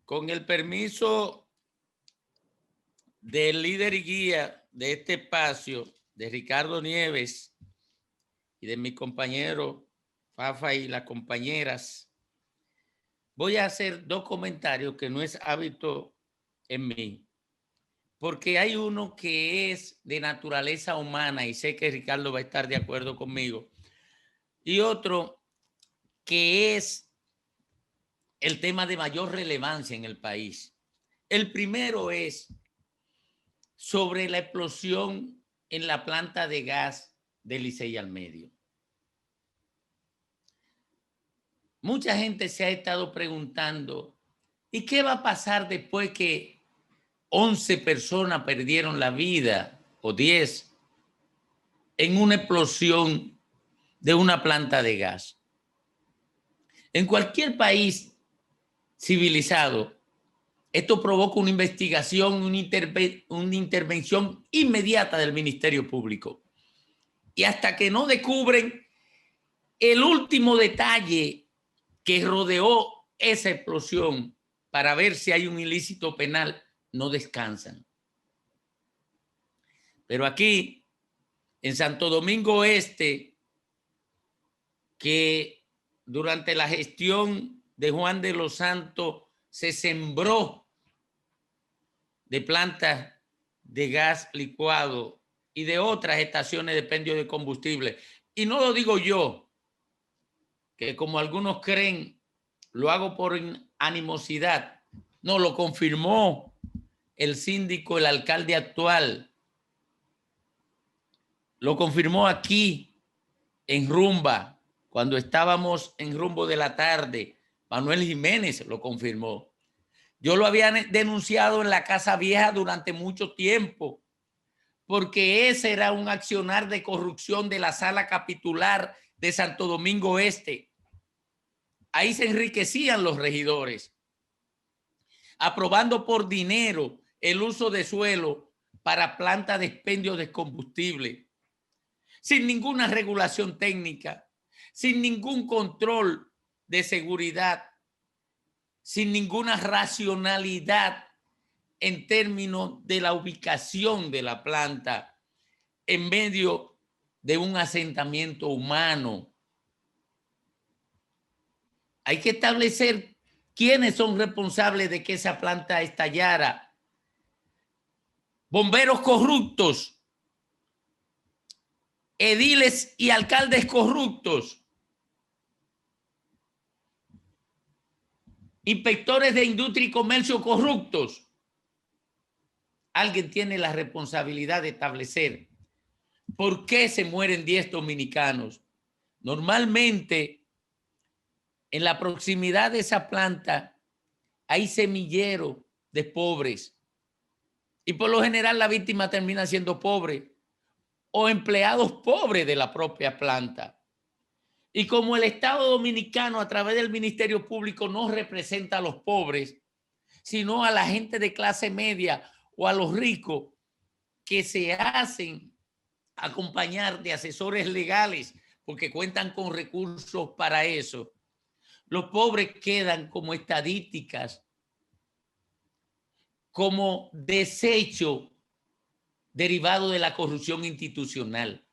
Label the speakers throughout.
Speaker 1: Con el permiso del líder y guía de este espacio, de Ricardo Nieves y de mi compañero Fafa y las compañeras, voy a hacer dos comentarios que no es hábito en mí, porque hay uno que es de naturaleza humana y sé que Ricardo va a estar de acuerdo conmigo, y otro que es el tema de mayor relevancia en el país. El primero es sobre la explosión en la planta de gas de Licey al Medio. Mucha gente se ha estado preguntando, ¿y qué va a pasar después que 11 personas perdieron la vida o 10 en una explosión de una planta de gas? En cualquier país civilizado, esto provoca una investigación, una intervención inmediata del Ministerio Público. Y hasta que no descubren el último detalle que rodeó esa explosión para ver si hay un ilícito penal, no descansan. Pero aquí, en Santo Domingo Este, que durante la gestión de Juan de los Santos se sembró de plantas de gas licuado y de otras estaciones de expendio de combustible. Y no lo digo yo, que como algunos creen, lo hago por animosidad. No, lo confirmó el síndico, el alcalde actual. Lo confirmó aquí en Rumba, cuando estábamos en Rumbo de la Tarde. Manuel Jiménez lo confirmó. Yo lo había denunciado en la Casa Vieja durante mucho tiempo, porque ese era un accionar de corrupción de la sala capitular de Santo Domingo Este. Ahí se enriquecían los regidores, aprobando por dinero el uso de suelo para plantas de expendio de combustible, sin ninguna regulación técnica, sin ningún control de seguridad, sin ninguna racionalidad en términos de la ubicación de la planta en medio de un asentamiento humano. Hay que establecer quiénes son responsables de que esa planta estallara. Bomberos corruptos, ediles y alcaldes corruptos, inspectores de industria y comercio corruptos. Alguien tiene la responsabilidad de establecer por qué se mueren 10 dominicanos. Normalmente, en la proximidad de esa planta hay semillero de pobres y por lo general la víctima termina siendo pobre o empleados pobres de la propia planta. Y como el Estado Dominicano a través del Ministerio Público no representa a los pobres, sino a la gente de clase media o a los ricos que se hacen acompañar de asesores legales porque cuentan con recursos para eso, los pobres quedan como estadísticas, como desecho derivado de la corrupción institucional.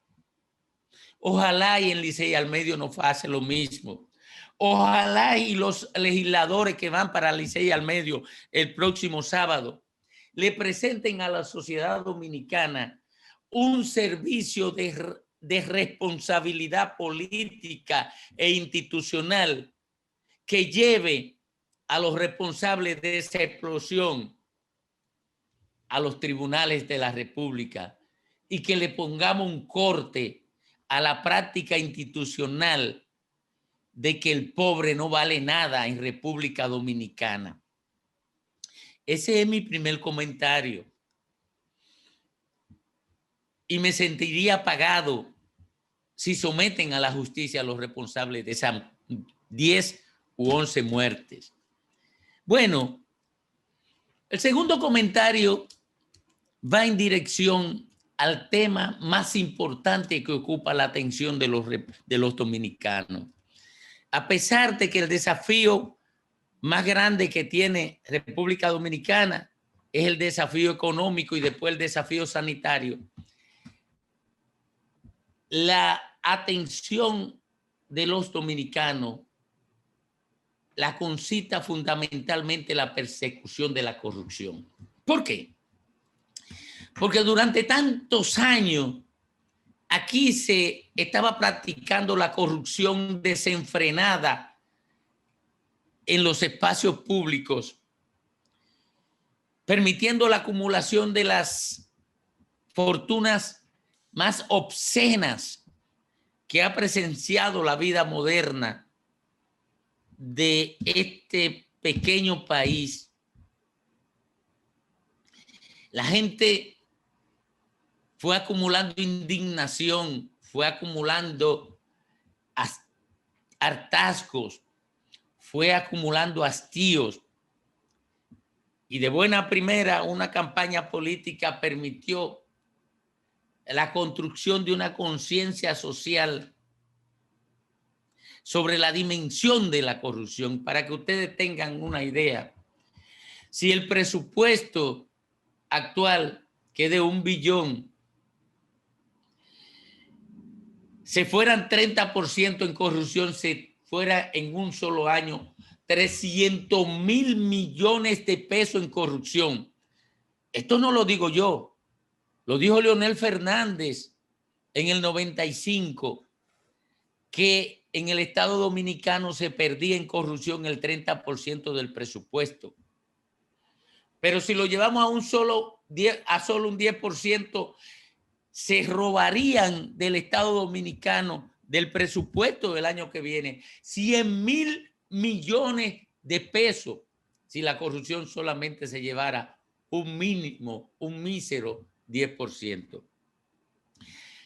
Speaker 1: Ojalá y en Licey al Medio no pase lo mismo. Ojalá y los legisladores que van para Licey al Medio el próximo sábado le presenten a la sociedad dominicana un servicio de responsabilidad política e institucional que lleve a los responsables de esa explosión a los tribunales de la República y que le pongamos un corte a la práctica institucional de que el pobre no vale nada en República Dominicana. Ese es mi primer comentario. Y me sentiría pagado si someten a la justicia a los responsables de esas 10 u 11 muertes. Bueno, el segundo comentario va en dirección al tema más importante que ocupa la atención de los dominicanos. A pesar de que el desafío más grande que tiene República Dominicana es el desafío económico y después el desafío sanitario. La atención de los dominicanos la concita fundamentalmente la persecución de la corrupción. ¿Por qué? Porque durante tantos años aquí se estaba practicando la corrupción desenfrenada en los espacios públicos, permitiendo la acumulación de las fortunas más obscenas que ha presenciado la vida moderna de este pequeño país. La gente fue acumulando indignación, fue acumulando hartazgos, fue acumulando hastíos. Y de buena primera, una campaña política permitió la construcción de una conciencia social sobre la dimensión de la corrupción. Para que ustedes tengan una idea, si el presupuesto actual, que es de 1 billón, se fueran 30% en corrupción, se fuera en un solo año 300.000 millones de pesos en corrupción. Esto no lo digo yo, lo dijo Leonel Fernández en el 95, que en el Estado Dominicano se perdía en corrupción el 30% del presupuesto. Pero si lo llevamos a solo un 10%, se robarían del Estado Dominicano, del presupuesto del año que viene, 100.000 millones de pesos si la corrupción solamente se llevara un mísero 10%.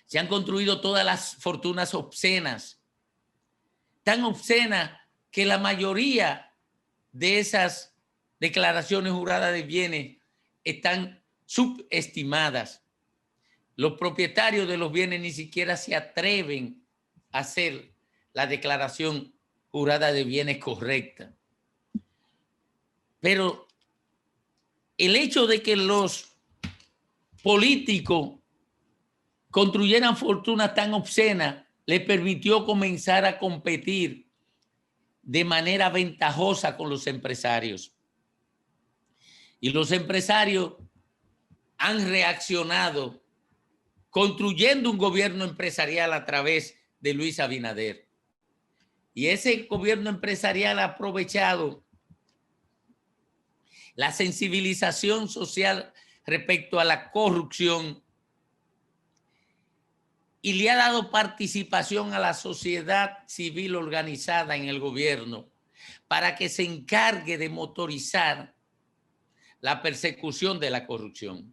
Speaker 1: Se han construido todas las fortunas obscenas, tan obscenas que la mayoría de esas declaraciones juradas de bienes están subestimadas. Los propietarios de los bienes ni siquiera se atreven a hacer la declaración jurada de bienes correcta. Pero el hecho de que los políticos construyeran fortunas tan obscenas le permitió comenzar a competir de manera ventajosa con los empresarios. Y los empresarios han reaccionado construyendo un gobierno empresarial a través de Luis Abinader. Y ese gobierno empresarial ha aprovechado la sensibilización social respecto a la corrupción y le ha dado participación a la sociedad civil organizada en el gobierno para que se encargue de motorizar la persecución de la corrupción.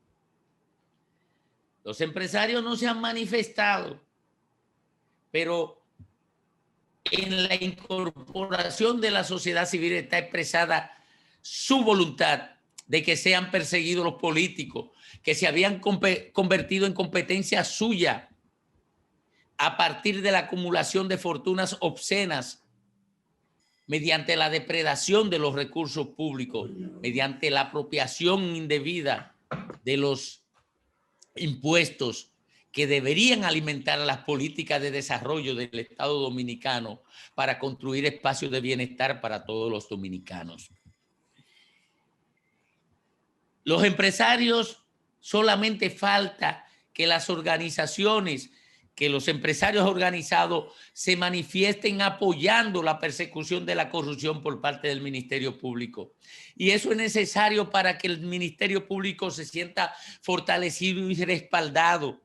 Speaker 1: Los empresarios no se han manifestado, pero en la incorporación de la sociedad civil está expresada su voluntad de que sean perseguidos los políticos, que se habían convertido en competencia suya a partir de la acumulación de fortunas obscenas mediante la depredación de los recursos públicos, mediante la apropiación indebida de los impuestos que deberían alimentar las políticas de desarrollo del Estado Dominicano para construir espacios de bienestar para todos los dominicanos. Los empresarios, solamente falta que las organizaciones, que los empresarios organizados se manifiesten apoyando la persecución de la corrupción por parte del Ministerio Público. Y eso es necesario para que el Ministerio Público se sienta fortalecido y respaldado.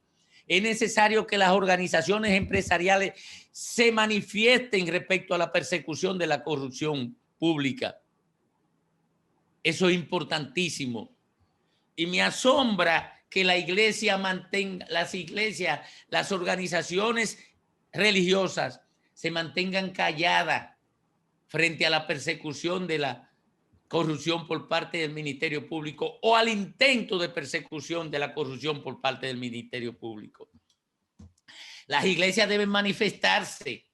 Speaker 1: Es necesario que las organizaciones empresariales se manifiesten respecto a la persecución de la corrupción pública. Eso es importantísimo. Y me asombra que la iglesia mantenga, las organizaciones religiosas se mantengan calladas frente a la persecución de la corrupción por parte del Ministerio Público o al intento de persecución de la corrupción por parte del Ministerio Público. Las iglesias deben manifestarse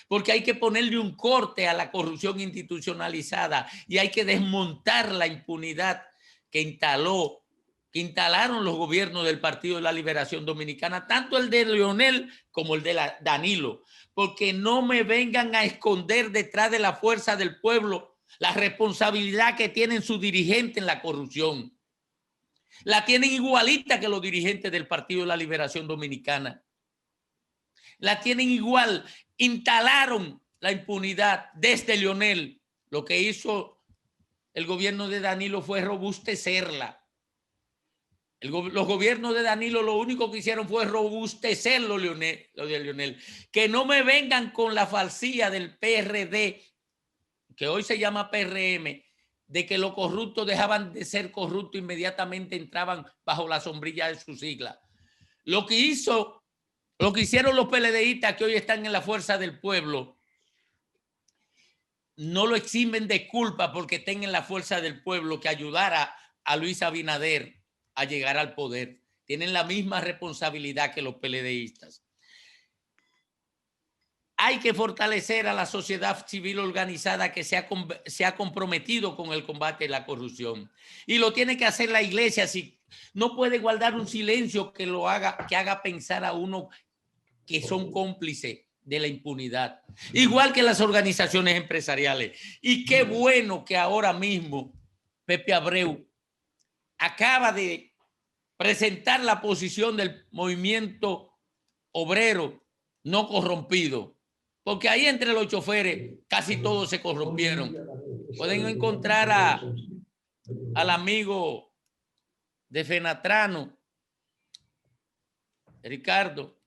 Speaker 1: porque hay que ponerle un corte a la corrupción institucionalizada y hay que desmontar la impunidad que instalaron los gobiernos del Partido de la Liberación Dominicana, tanto el de Leonel como el de Danilo, porque no me vengan a esconder detrás de la fuerza del pueblo la responsabilidad que tienen sus dirigentes en la corrupción. La tienen igualita que los dirigentes del Partido de la Liberación Dominicana. La tienen igual. Instalaron la impunidad desde Leonel. Lo que hizo el gobierno de Danilo fue robustecerla. Los gobiernos de Danilo lo único que hicieron fue robustecer lo de Leonel. Que no me vengan con la falsía del PRD, que hoy se llama PRM, de que los corruptos dejaban de ser corruptos, inmediatamente entraban bajo la sombrilla de su sigla. Lo que hicieron los PLDistas que hoy están en la fuerza del pueblo, no lo eximen de culpa porque estén en la fuerza del pueblo que ayudara a Luis Abinader a llegar al poder. Tienen la misma responsabilidad que los PLDistas. Hay que fortalecer a la sociedad civil organizada que se ha comprometido con el combate a la corrupción. Y lo tiene que hacer la iglesia. Si no puede guardar un silencio que haga pensar a uno que son cómplices de la impunidad. Igual que las organizaciones empresariales. Y qué bueno que ahora mismo Pepe Abreu acaba de presentar la posición del movimiento obrero no corrompido. Porque ahí entre los choferes casi todos se corrompieron. Pueden encontrar al amigo de Fenatrano, Ricardo,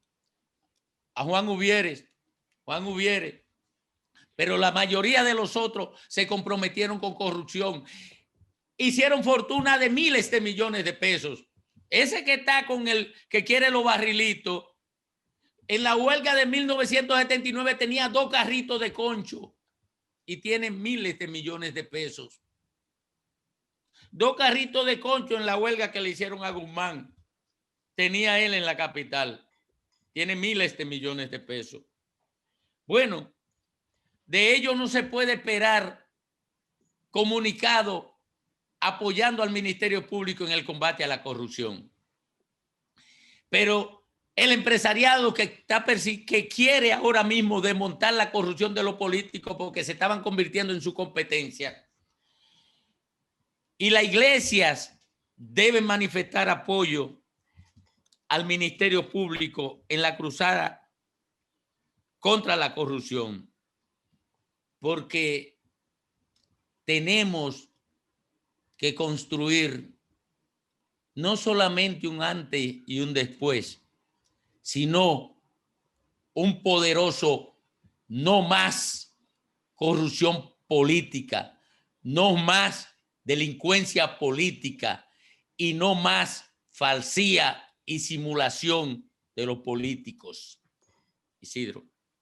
Speaker 1: a Juan Uvieres, pero la mayoría de los otros se comprometieron con corrupción. Hicieron fortuna de miles de millones de pesos. Ese que está con el que quiere los barrilitos, en la huelga de 1979 tenía 2 carritos de concho y tiene miles de millones de pesos. 2 carritos de concho en la huelga que le hicieron a Guzmán. Tenía él en la capital. Tiene miles de millones de pesos. Bueno, de ello no se puede esperar comunicado apoyando al Ministerio Público en el combate a la corrupción. Pero el empresariado que quiere ahora mismo desmontar la corrupción de los políticos porque se estaban convirtiendo en su competencia. Y las iglesias deben manifestar apoyo al Ministerio Público en la cruzada contra la corrupción. Porque tenemos que construir no solamente un antes y un después, sino un poderoso no más corrupción política, no más delincuencia política y no más falsía y simulación de los políticos. Isidro.